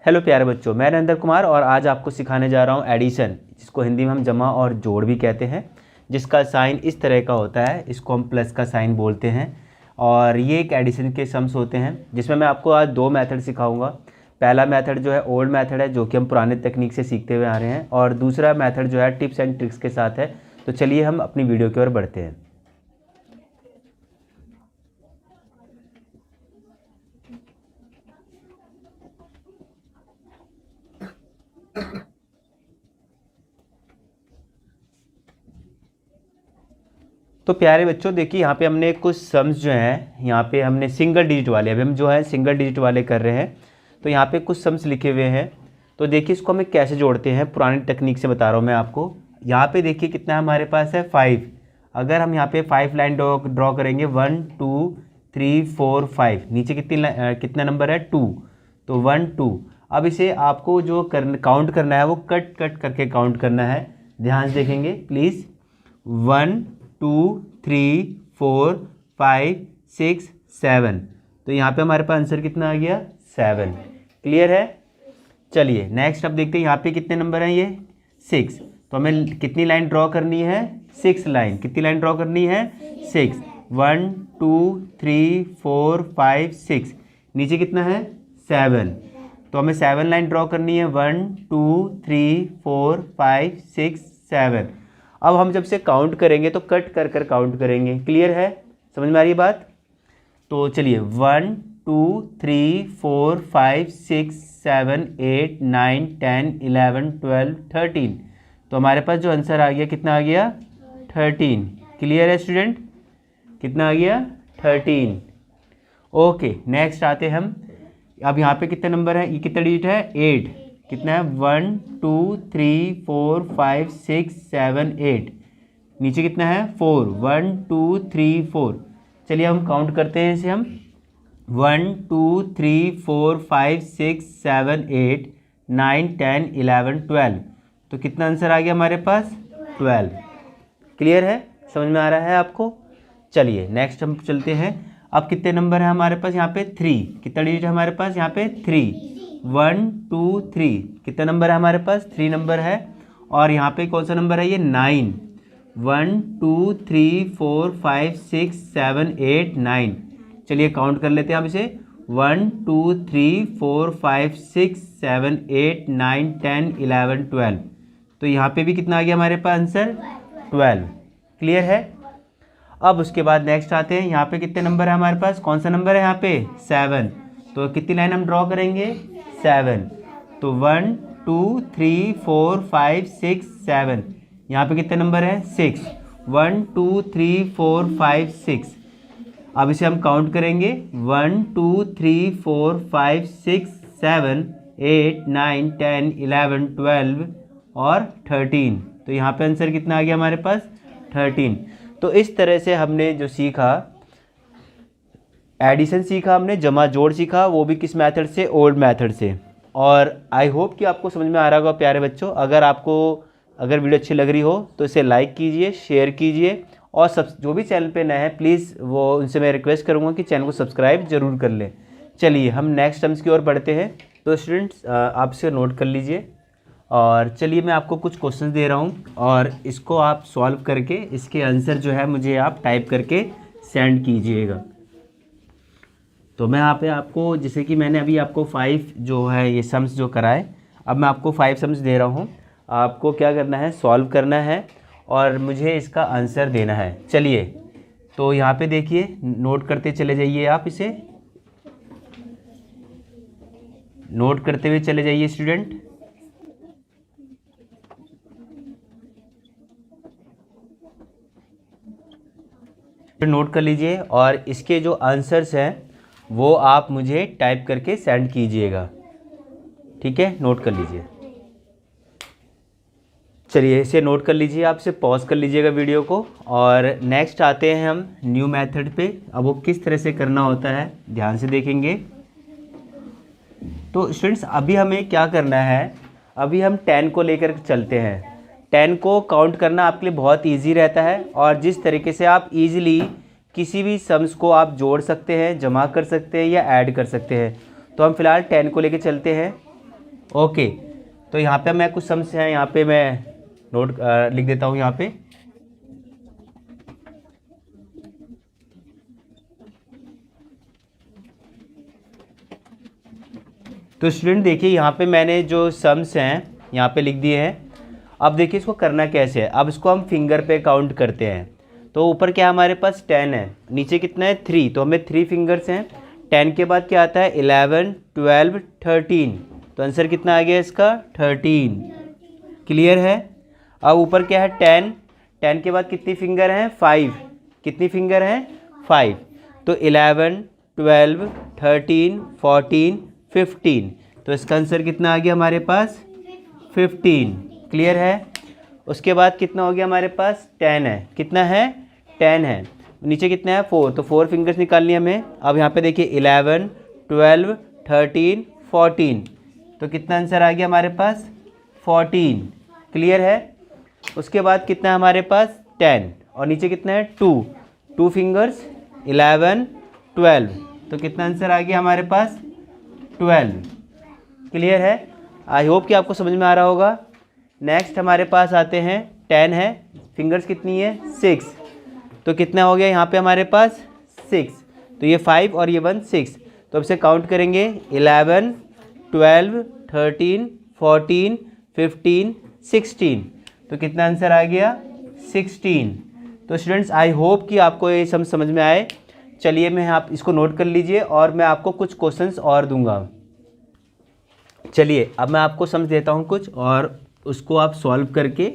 Hello प्यारे बच्चों, मैं नरेंद्र कुमार और आज आपको सिखाने जा रहा हूँ एडिशन, जिसको हिंदी में हम जमा और जोड़ भी कहते हैं, जिसका साइन इस तरह का होता है। इसको हम प्लस का साइन बोलते हैं और ये एक एडिशन के सम्स होते हैं, जिसमें मैं आपको आज दो मेथड सिखाऊंगा। पहला मेथड जो है ओल्ड मेथड है, जो कि हम पुराने तकनीक से सीखते हुए आ रहे हैं, और दूसरा मेथड जो है टिप्स एंड ट्रिक्स के साथ है। तो चलिए हम अपनी वीडियो की ओर बढ़ते हैं। तो प्यारे बच्चों देखिए, यहाँ पे हमने कुछ सम्स जो हैं, यहाँ पे हमने सिंगल डिजिट वाले, अभी हम जो है सिंगल डिजिट वाले कर रहे हैं। तो यहाँ पे कुछ सम्स लिखे हुए हैं। तो देखिए इसको हमें कैसे जोड़ते हैं, पुरानी टेक्निक से बता रहा हूँ मैं आपको। यहाँ पे देखिए कितना हमारे पास है 5। अगर हम यहाँ पे 5 लाइन ड्रॉ करेंगे 1 2 3 4 5, नीचे कितना नंबर है 2, तो 1 2। अब इसे आपको जो काउंट करना है वो कट करके काउंट करना है। ध्यान से देखेंगे प्लीज़। 1 2 3 4 5 6 7। तो यहाँ पे हमारे पास आंसर कितना आ गया 7। क्लियर है। चलिए नेक्स्ट अब देखते हैं यहाँ पे कितने नंबर हैं, ये 6। तो हमें कितनी लाइन ड्रॉ करनी है 6 लाइन। कितनी लाइन ड्रॉ करनी है 6। 1 2 3 4 5 6, नीचे कितना है 7। तो हमें 7 लाइन ड्रॉ करनी है। 1 2 3 4 5 6 7। अब हम जब से काउंट करेंगे तो कट कर काउंट करेंगे। क्लियर है, समझ में आ रही है बात। तो चलिए 1 2 3 4 5 6 7 8 9 10 11 12 13। तो हमारे पास जो आंसर आ गया कितना आ गया 13। क्लियर है स्टूडेंट, कितना आ गया 13। ओके नेक्स्ट आते हम। अब यहाँ पे कितने नंबर है, ये कितना डिजिट है 8। कितना है 1 2 3 4 5 6 7 8, नीचे कितना है 4। 1 2 3 4। चलिए हम काउंट करते हैं इसे हम। 1 2 3 4 5 6 7 8 9 10 11 12। तो कितना आंसर आ गया हमारे पास 12। क्लियर है, समझ में आ रहा है आपको। चलिए नेक्स्ट हम चलते हैं। अब कितने नंबर है हमारे पास यहाँ पे 3। कितना डिजिट है हमारे पास यहाँ पे 3। 1 2 3। कितना नंबर है हमारे पास 3 नंबर है। और यहाँ पे कौन सा नंबर है ये 9। 1 2 3 4 5 6 7 8 9। चलिए काउंट कर लेते हैं हम इसे। 1 2 3 4 5 6 7 8 9 10 11 12। तो यहाँ पे भी कितना आ गया हमारे पास आंसर 12। क्लियर है। अब उसके बाद नेक्स्ट आते हैं। यहाँ पे कितने नंबर है हमारे पास, कौन सा नंबर है यहाँ पे 7। तो कितनी लाइन हम ड्रॉ करेंगे 7। तो 1 2 3 4 5 6 7। यहाँ पे कितने नंबर है 6। 1 2 3 4 5 6। अब इसे हम काउंट करेंगे 1 2 3 4 5 6 7 8 9 10 11 12 और 13। तो यहाँ पे आंसर कितना आ गया हमारे पास 13। तो इस तरह से हमने जो सीखा, एडिशन सीखा हमने, जमा जोड़ सीखा, वो भी किस मेथड से, ओल्ड मेथड से। और आई होप कि आपको समझ में आ रहा होगा प्यारे बच्चों। अगर वीडियो अच्छी लग रही हो तो इसे लाइक कीजिए, शेयर कीजिए, और जो भी चैनल पे नए हैं प्लीज़ वो उनसे मैं रिक्वेस्ट करूँगा कि चैनल को सब्सक्राइब जरूर कर लें। चलिए हम नेक्स्ट टर्म्स की ओर बढ़ते हैं। तो स्टूडेंट्स आपसे नोट कर लीजिए, और चलिए मैं आपको कुछ क्वेश्चन दे रहा हूँ और इसको आप सॉल्व करके इसके आंसर जो है मुझे आप टाइप करके सेंड कीजिएगा। तो मैं यहाँ पे आपको, जैसे कि मैंने अभी आपको 5 जो है ये सम्स जो कराए, अब मैं आपको 5 सम्स दे रहा हूँ। आपको क्या करना है, सॉल्व करना है और मुझे इसका आंसर देना है। चलिए तो यहाँ पे देखिए, नोट करते चले जाइए, आप इसे नोट करते हुए चले जाइए स्टूडेंट। नोट कर लीजिए और इसके जो आंसर्स हैं वो आप मुझे टाइप करके सेंड कीजिएगा। ठीक है, नोट कर लीजिए। चलिए इसे नोट कर लीजिए, आप इसे पॉज कर लीजिएगा वीडियो को। और नेक्स्ट आते हैं हम न्यू मेथड पे। अब वो किस तरह से करना होता है ध्यान से देखेंगे। तो स्टूडेंट्स अभी हमें क्या करना है, अभी हम 10 को लेकर चलते हैं। 10 को काउंट करना आपके लिए बहुत इजी रहता है, और जिस तरीके से आप इजीली किसी भी सम्स को आप जोड़ सकते हैं, जमा कर सकते हैं या ऐड कर सकते हैं। तो हम फिलहाल 10 को लेकर चलते हैं। ओके, तो यहाँ पे मैं कुछ सम्स हैं, यहाँ पे मैं नोट लिख देता हूँ यहाँ पे। तो स्टूडेंट देखिए यहाँ पे मैंने जो सम्स हैं यहाँ पे लिख दिए हैं। अब देखिए इसको करना कैसे है। अब इसको हम फिंगर पे काउंट करते हैं। तो ऊपर क्या हमारे पास 10 है, नीचे कितना है 3, तो हमें 3 फिंगर्स हैं। 10 के बाद क्या आता है 11, 12, 13, तो आंसर कितना आ गया इसका 13। क्लियर है। अब ऊपर क्या है 10, 10 के बाद कितनी फिंगर हैं 5, कितनी फिंगर हैं 5, तो 11, 12, 13, 14, 15, तो इसका आंसर कितना आ गया हमारे पास 15। क्लियर है। उसके बाद कितना हो गया हमारे पास 10 है, कितना है 10 है, नीचे कितना है 4, तो 4 फिंगर्स निकालनी है हमें। अब यहाँ पे देखिए 11, 12, 13, 14, तो कितना आंसर आ गया हमारे पास 14। क्लियर है। उसके बाद कितना है हमारे पास 10 और नीचे कितना है 2, 2 फिंगर्स 11, 12, तो कितना आंसर आ गया हमारे पास 12। क्लियर है। आई होप कि आपको समझ में आ रहा होगा। नेक्स्ट हमारे पास आते हैं 10 है, फिंगर्स कितनी है 6, तो कितना हो गया यहाँ पे हमारे पास 6, तो ये 5 और ये 1 6, तो अब से काउंट करेंगे 11, 12, 13, 14, 15, 16, तो कितना आंसर आ गया 16। तो स्टूडेंट्स आई होप कि आपको ये समझ में आए। चलिए मैं आप इसको नोट कर लीजिए और मैं आपको कुछ क्वेश्चंस और दूंगा। चलिए अब मैं आपको समझ देता हूँ कुछ, और उसको आप सॉल्व करके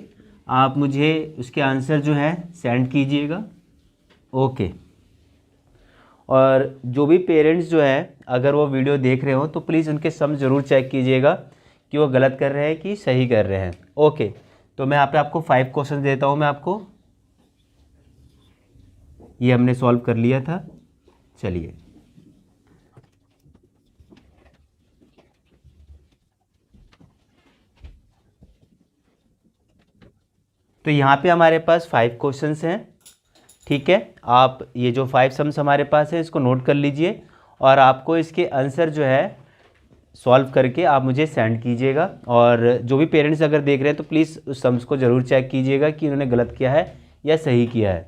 आप मुझे उसके आंसर जो है सेंड कीजिएगा। ओके। और जो भी पेरेंट्स जो है अगर वो वीडियो देख रहे हो तो प्लीज़ उनके सम ज़रूर चेक कीजिएगा कि वो गलत कर रहे हैं कि सही कर रहे हैं। ओके, तो मैं यहाँ पे आपको 5 क्वेश्चन देता हूँ मैं आपको। ये हमने सॉल्व कर लिया था। चलिए तो यहाँ पे हमारे पास 5 क्वेश्चंस हैं। ठीक है, आप ये जो 5 सम्स हमारे पास है इसको नोट कर लीजिए और आपको इसके आंसर जो है सॉल्व करके आप मुझे सेंड कीजिएगा। और जो भी पेरेंट्स अगर देख रहे हैं तो प्लीज़ उस सम्स को ज़रूर चेक कीजिएगा कि उन्होंने गलत किया है या सही किया है।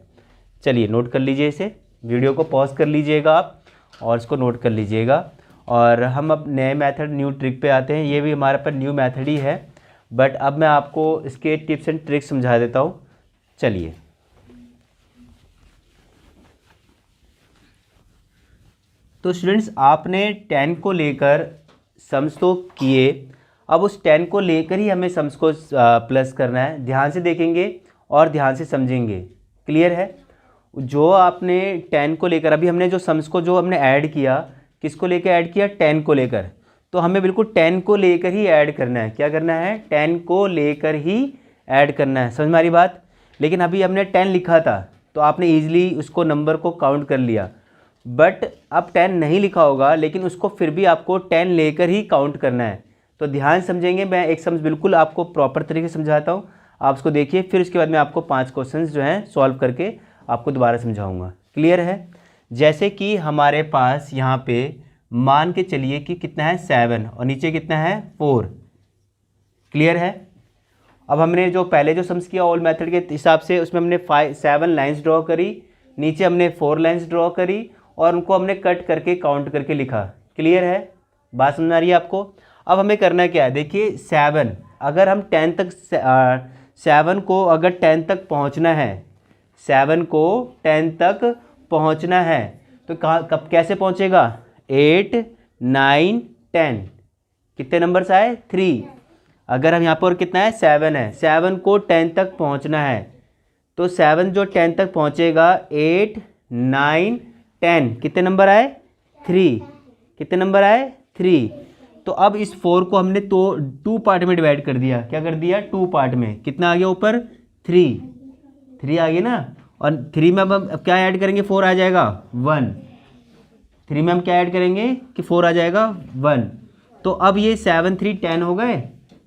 चलिए नोट कर लीजिए इसे, वीडियो को पॉज कर लीजिएगा आप और इसको नोट कर लीजिएगा। और हम अब नए मेथड न्यू ट्रिक पे आते हैं। ये भी हमारे पास न्यू मेथड ही है, बट अब मैं आपको इसके टिप्स एंड ट्रिक्स समझा देता हूँ। चलिए तो स्टूडेंट्स आपने 10 को लेकर सम्स तो किए, अब उस 10 को लेकर ही हमें सम्स को प्लस करना है। ध्यान से देखेंगे और ध्यान से समझेंगे। क्लियर है। जो आपने 10 को लेकर अभी हमने जो सम्स को जो हमने ऐड किया, किसको लेकर ऐड किया 10 को लेकर, तो हमें बिल्कुल 10 को लेकर ही ऐड करना है। क्या करना है 10 को लेकर ही ऐड करना है। समझ में आ रही बात। लेकिन अभी हमने 10 लिखा था तो आपने ईजिली उसको नंबर को काउंट कर लिया, बट अब 10 नहीं लिखा होगा लेकिन उसको फिर भी आपको 10 लेकर ही काउंट करना है। तो ध्यान समझेंगे, मैं एक सम्स बिल्कुल आपको प्रॉपर तरीके से समझाता हूँ, आप उसको देखिए, फिर उसके बाद मैं आपको 5 क्वेश्चंस जो हैं सॉल्व करके आपको दोबारा समझाऊंगा। क्लियर है। जैसे कि हमारे पास यहाँ पे मान के चलिए कि कितना है 7 और नीचे कितना है 4। क्लियर है। अब हमने जो पहले जो सम्स किया ओल्ड मेथड के हिसाब से उसमें हमने 7 लाइन्स ड्रॉ करी, नीचे हमने 4 लाइन्स ड्रॉ करी और उनको हमने कट करके काउंट करके लिखा। क्लियर है, बात समझ आ रही है आपको। अब हमें करना क्या है, देखिए 7 अगर हम 10 तक 7 को अगर 10 तक पहुंचना है, 7 को 10 तक पहुंचना है तो कहाँ कब कैसे पहुंचेगा 8, 9, 10, कितने नंबर्स आए 3। अगर हम यहाँ पर कितना है 7 है, 7 को 10 तक पहुंचना है तो 7 जो 10 तक पहुंचेगा 8, 9, 10, कितने नंबर आए 3, कितने नंबर आए 3। तो अब इस 4 को हमने तो 2 पार्ट में डिवाइड कर दिया। क्या कर दिया 2 पार्ट में, कितना आ गया ऊपर 3 आ गया ना। और 3 में अब क्या ऐड करेंगे 4 आ जाएगा 1। 3 में हम क्या ऐड करेंगे कि 4 आ जाएगा 1। तो अब ये 7, 3, 10 हो गए।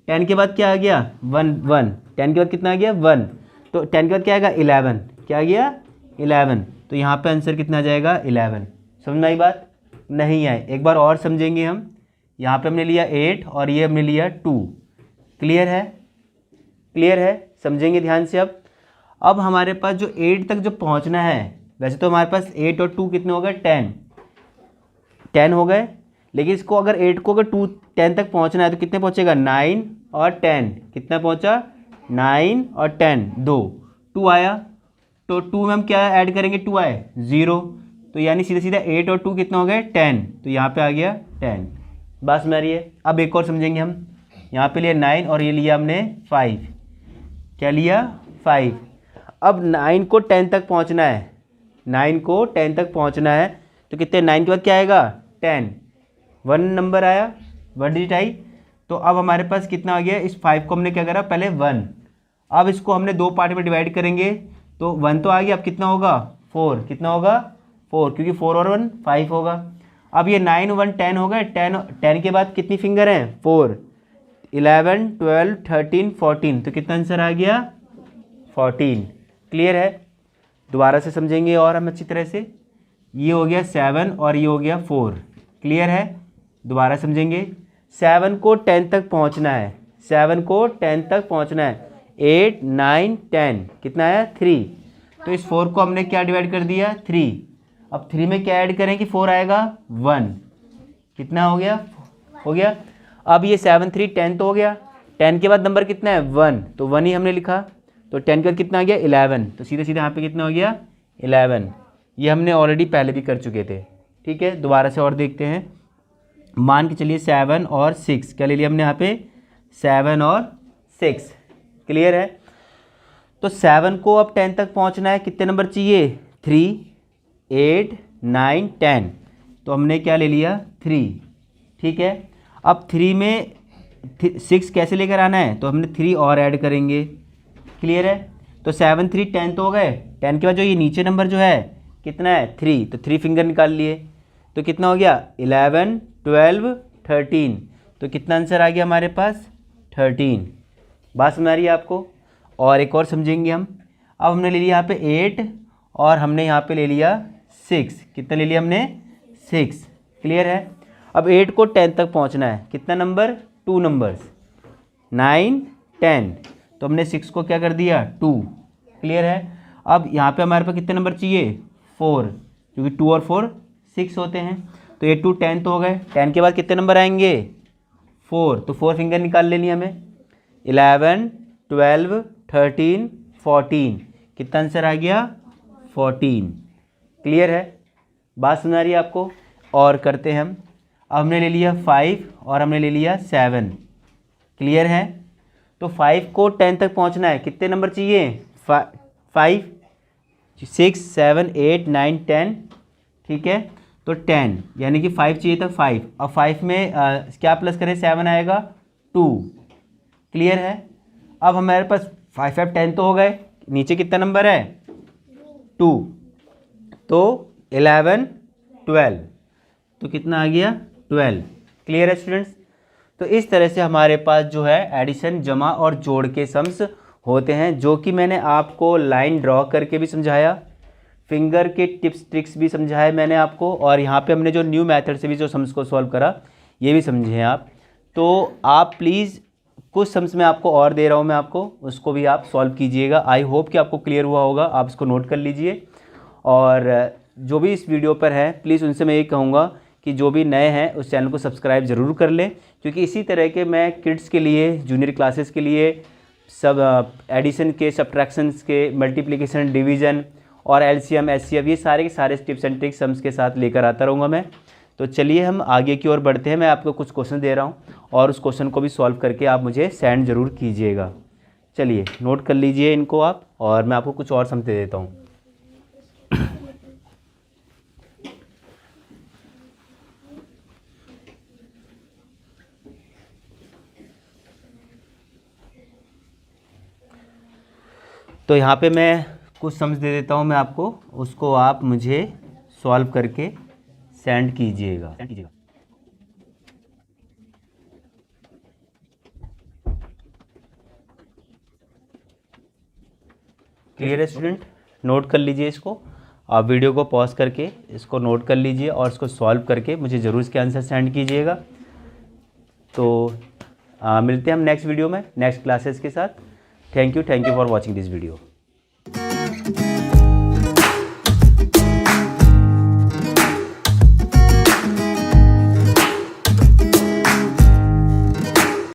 10 के बाद क्या आ गया 1, 1, 10 के बाद कितना आ गया 1, तो 10 के बाद क्या आएगा 11, क्या आ गया 11, तो यहाँ पे आंसर कितना आ जाएगा 11। समझ में आई बात, नहीं आए एक बार और समझेंगे हम। यहाँ पे हमने लिया 8 और ये हमने लिया 2। क्लियर है? क्लियर है? समझेंगे ध्यान से। अब हमारे पास जो 8 तक जो पहुँचना है, वैसे तो हमारे पास 8 और 2 कितने हो गए, 10 हो गए, लेकिन इसको अगर 8 को अगर 10 तक पहुँचना है तो कितने पहुँचेगा, 9 और 10। कितना पहुँचा, 9 और 10, 2 आया। तो 2 में हम क्या ऐड करेंगे, 2 आए, 0। तो यानी सीधा सीधा 8 और 2 कितना हो गए, 10। तो यहाँ पे आ गया 10। बस मेरी है। अब एक और समझेंगे हम। यहाँ पे लिया 9 और ये लिया हमने 5। क्या लिया, 5। अब 9 को 10 तक पहुँचना है, 9 को 10 तक पहुँचना है तो कितने, 9 के बाद क्या आएगा, 10। 1 नंबर आया, 1 डिजिट आई। तो अब हमारे पास कितना आ गया, इस 5 को हमने क्या करा, पहले 1। अब इसको हमने 2 पार्ट में डिवाइड करेंगे तो 1 तो आ गया, अब कितना होगा, 4। कितना होगा, 4, क्योंकि 4 और 1 5 होगा। अब ये 9 1 10 हो गए। 10 के बाद कितनी फिंगर हैं, 4, 11 12 13 14। तो कितना आंसर आ गया, 14। क्लियर है? दोबारा से समझेंगे और हम अच्छी तरह से। ये हो गया 7 और ये हो गया 4। क्लियर है? दोबारा समझेंगे। 7 को 10 तक पहुंचना है, 7 को 10 तक पहुंचना है, 8 9 10। कितना आया, 3। तो इस 4 को हमने क्या डिवाइड कर दिया, 3। अब 3 में क्या ऐड करें कि 4 आएगा, 1। कितना हो गया, हो गया। अब ये 7 3 10 तो हो गया। 10 के बाद नंबर कितना है, 1, तो 1 ही हमने लिखा। तो 10 के बाद कितना आ गया, 11। तो सीधे सीधे यहाँ पे कितना हो गया, 11। ये हमने ऑलरेडी पहले भी कर चुके थे। ठीक है, दोबारा से और देखते हैं। मान के चलिए 7 और 6, क्या ले लिया हमने यहाँ पे, 7 और 6। क्लियर है? तो 7 को अब 10 तक पहुँचना है, कितने नंबर चाहिए, 3 8 9 10। तो हमने क्या ले लिया, 3। ठीक है, अब 3 में 6 कैसे लेकर आना है, तो हमने 3 और ऐड करेंगे। क्लियर है? तो 7 3 10 तो हो गए। 10 के बाद जो ये नीचे नंबर जो है कितना है, 3, तो 3 फिंगर निकाल लिए। तो कितना हो गया, 11 12 13। तो कितना आंसर आ गया हमारे पास, 13। बात समझ आ रही है आपको? और एक और समझेंगे हम। अब हमने ले लिया यहाँ पे 8 और हमने यहाँ पे ले लिया 6। कितना ले लिया हमने, 6। क्लियर है? अब 8 को 10 तक पहुँचना है, कितना नंबर, 2 नंबर्स, 9 10। तो हमने 6 को क्या कर दिया, 2। क्लियर है? अब यहाँ पे हमारे पास कितने नंबर चाहिए, 4, क्योंकि 2 और 4 6 होते हैं। तो 8 2 10 तो हो गए। 10 के बाद कितने नंबर आएंगे, 4, तो 4 फिंगर निकाल लेनी हमें। 11 12 13 14। कितना आंसर आ गया, 14। क्लियर है? बात समझ आ रही है आपको? और करते हैं हम। अब हमने ले लिया 5 और हमने ले लिया 7। क्लियर है? तो 5 को 10 तक पहुंचना है, कितने नंबर चाहिए, 5 6 7 8 9 10। ठीक है, तो 10, यानी कि 5 चाहिए था, 5। अब 5 में क्या प्लस करें, 7 आएगा, 2। क्लियर है? अब हमारे पास 5 5 10 तो हो गए, नीचे कितना नंबर है, 2। तो 11 12। तो कितना आ गया, 12। क्लियर है स्टूडेंट्स? तो इस तरह से हमारे पास जो है एडिशन, जमा और जोड़ के सम्स होते हैं, जो कि मैंने आपको लाइन ड्रॉ करके भी समझाया, फिंगर के टिप्स ट्रिक्स भी समझाए मैंने आपको, और यहाँ पे हमने जो न्यू मेथड से भी जो सम्स को सॉल्व करा ये भी समझे हैं आप। तो आप प्लीज़, कुछ सम्स मैं आपको और दे रहा हूँ मैं आपको, उसको भी आप सॉल्व कीजिएगा। आई होप कि आपको क्लियर हुआ होगा, आप इसको नोट कर लीजिए। और जो भी इस वीडियो पर है, प्लीज़ उनसे मैं ये कहूँगा कि जो भी नए हैं उस चैनल को सब्सक्राइब ज़रूर कर लें, क्योंकि इसी तरह के मैं किड्स के लिए, जूनियर क्लासेस के लिए, सब एडिशन के, सब्ट्रैक्शंस के, मल्टीप्लिकेशन, डिवीज़न और एलसीएम, एचसीएफ, ये सारे के सारे टिप्स एंड ट्रिक्स सम्स के साथ लेकर आता रहूँगा मैं। तो चलिए हम आगे की ओर बढ़ते हैं। मैं आपको कुछ क्वेश्चन दे रहा हूँ और उस क्वेश्चन को भी सॉल्व करके आप मुझे सेंड ज़रूर कीजिएगा। चलिए नोट कर लीजिए इनको आप, और मैं आपको कुछ और सम्स दे देता हूँ। तो यहाँ पे मैं कुछ सम्स दे देता हूँ मैं आपको, उसको आप मुझे सॉल्व करके सेंड कीजिएगा। क्लियर है स्टूडेंट? नोट कर लीजिए इसको, आप वीडियो को पॉज करके इसको नोट कर लीजिए और इसको सॉल्व करके मुझे ज़रूर इसके आंसर सेंड कीजिएगा। तो मिलते हैं हम नेक्स्ट वीडियो में नेक्स्ट क्लासेस के साथ। Thank you for watching this video.